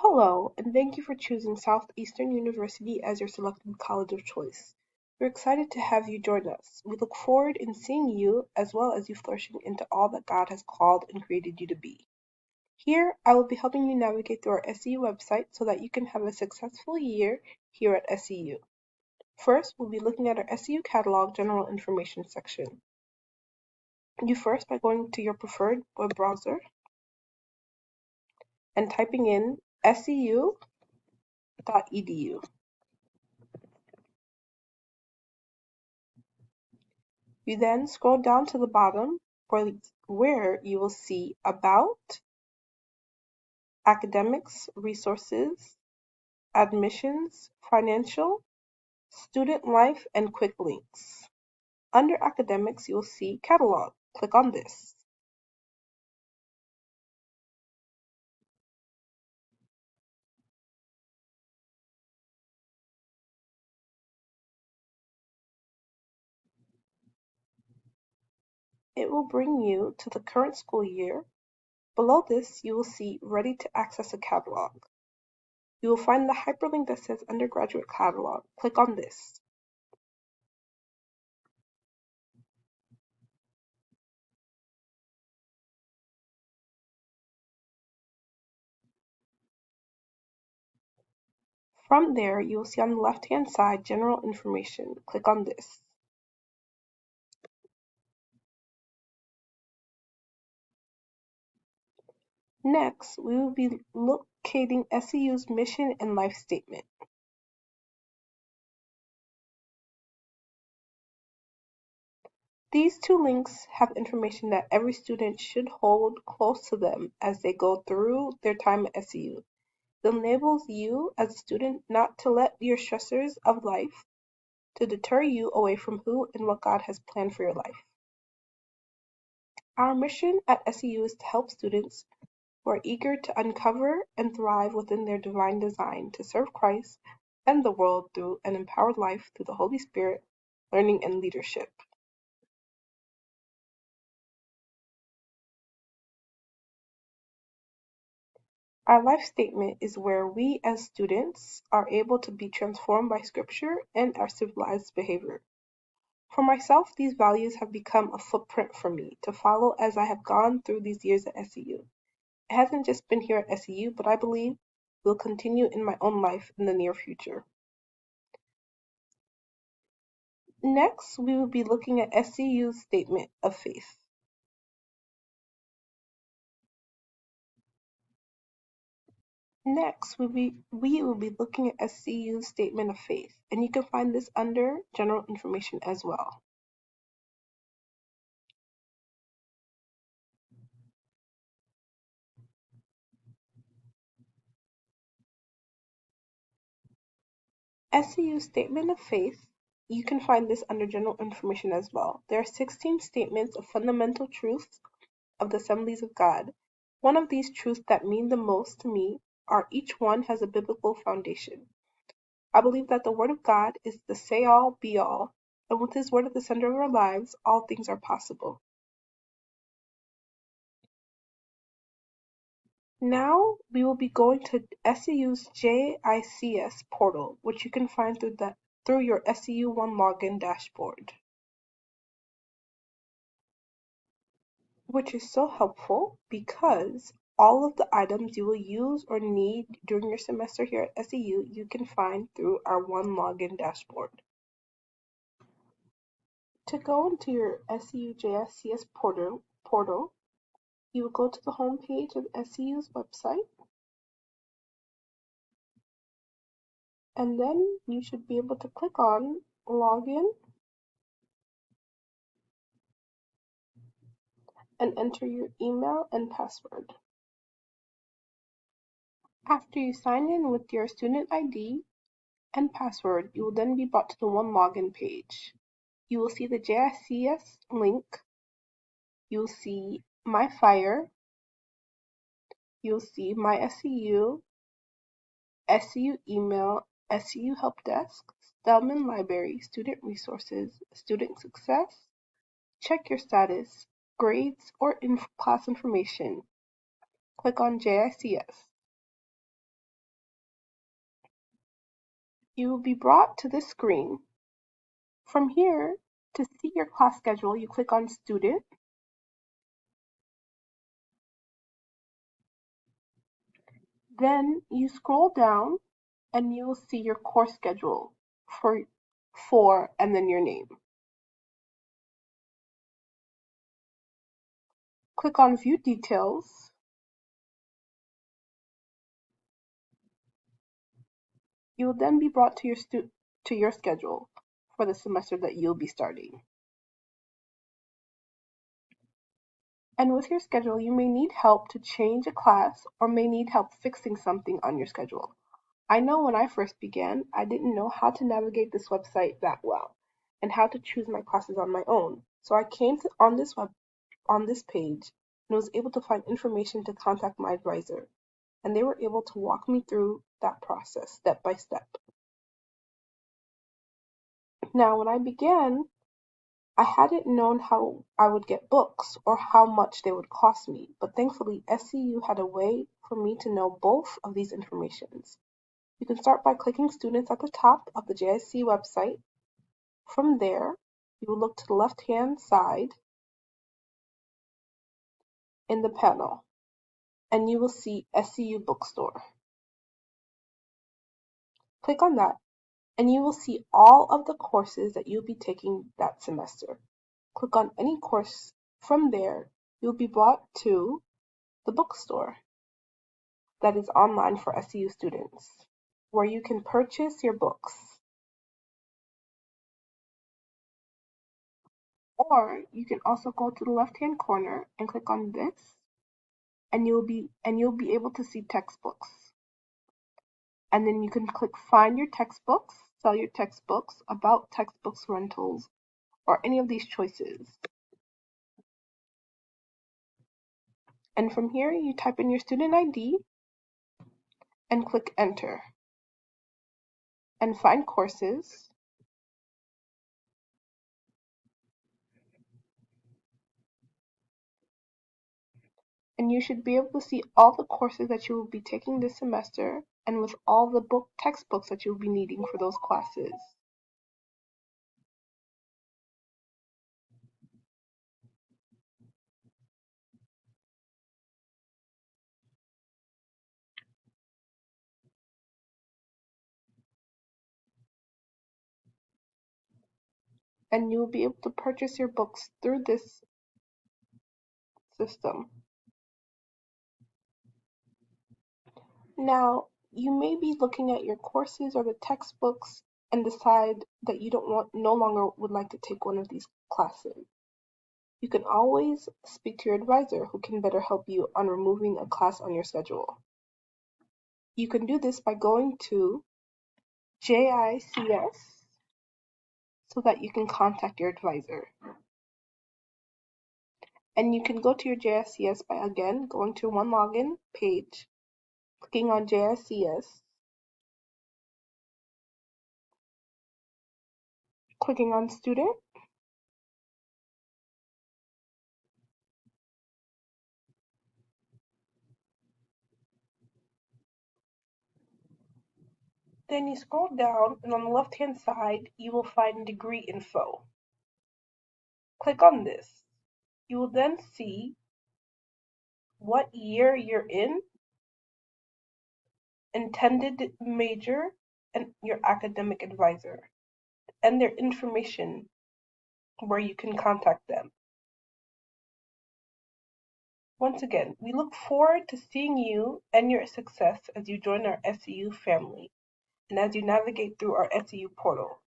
Hello, and thank you for choosing Southeastern University as your selected college of choice. We're excited to have you join us. We look forward in seeing you as well as you flourishing into all that God has called and created you to be. Here, I will be helping you navigate through our SEU website so that you can have a successful year here at SEU. First, we'll be looking at our SEU catalog general information section. You first by going to your preferred web browser and typing in seu.edu. You then scroll down to the bottom where you will see About, Academics, Resources, Admissions, Financial, Student Life, and Quick Links. Under Academics, you will see Catalog. Click on this. It will bring you to the current school year. Below this, you will see Ready to Access a Catalog. You will find the hyperlink that says Undergraduate Catalog. Click on this. From there, you will see on the left-hand side General Information. Click on this. Next, we will be locating SEU's mission and life statement. These two links have information that every student should hold close to them as they go through their time at SEU. It enables you as a student not to let your stressors of life to deter you away from who and what God has planned for your life. Our mission at SEU is to help students who are eager to uncover and thrive within their divine design to serve Christ and the world through an empowered life through the Holy Spirit, learning, and leadership. Our life statement is where we as students are able to be transformed by Scripture and our civilized behavior. For myself, these values have become a footprint for me to follow as I have gone through these years at SEU. It hasn't just been here at SEU, but I believe will continue in my own life in the near future. Next, we will be looking at SEU's Statement of Faith. Next, we will be looking at SEU's Statement of Faith, and you can find this under General Information as well. SEU's Statement of Faith, you can find this under General Information as well. There are 16 statements of fundamental truths of the Assemblies of God. One of these truths that mean the most to me are each one has a biblical foundation. I believe that the Word of God is the say-all, be-all, and with His Word at the center of our lives, all things are possible. Now we will be going to SEU's JICS portal, which you can find through your SEU One login dashboard, which is so helpful because all of the items you will use or need during your semester here at SEU, you can find through our One login dashboard. To go into your SEU JICS portal, you will go to the home page of SEU's website, and then you should be able to click on Login and enter your email and password. After you sign in with your student ID and password, you will then be brought to the One Login page. You will see the JICS link, you will see My Fire, you will see My SEU, SEU Email, SEU Help Desk, Spelman Library, Student Resources, Student Success, Check Your Status, Grades, or class information. Click on JICS. You will be brought to this screen. From here, to see your class schedule, you click on Student. Then you scroll down and you will see your course schedule for and then your name. Click on View Details. You will then be brought to your schedule for the semester that you'll be starting. And with your schedule, you may need help to change a class or may need help fixing something on your schedule. I know when I first began, I didn't know how to navigate this website that well and how to choose my classes on my own. So I came on this page and was able to find information to contact my advisor, and they were able to walk me through that process step by step. Now, when I began, I hadn't known how I would get books or how much they would cost me, but thankfully SCU had a way for me to know both of these informations. You can start by clicking Students at the top of the JIC website. From there, you will look to the left-hand side in the panel, and you will see SCU Bookstore. Click on that, and you will see all of the courses that you'll be taking that semester. Click on any course. From there, you'll be brought to the bookstore that is online for SCU students, where you can purchase your books. Or you can also go to the left-hand corner and click on this, and you'll be able to see textbooks. And then you can click Find Your Textbooks, Sell Your Textbooks, About Textbooks Rentals, or any of these choices. And from here, you type in your student ID and click Enter. And find courses. And you should be able to see all the courses that you will be taking this semester and with all the textbooks that you'll be needing for those classes. And you'll be able to purchase your books through this system. Now, you may be looking at your courses or the textbooks and decide that you no longer would like to take one of these classes. You can always speak to your advisor who can better help you on removing a class on your schedule. You can do this by going to JICS so that you can contact your advisor. And you can go to your JICS by again going to one login page, clicking on JICS, clicking on student, then you scroll down and on the left hand side you will find degree info. Click on this. You will then see what year you're in, intended major, and your academic advisor, and their information where you can contact them. Once again, we look forward to seeing you and your success as you join our SCU family and as you navigate through our SCU portal.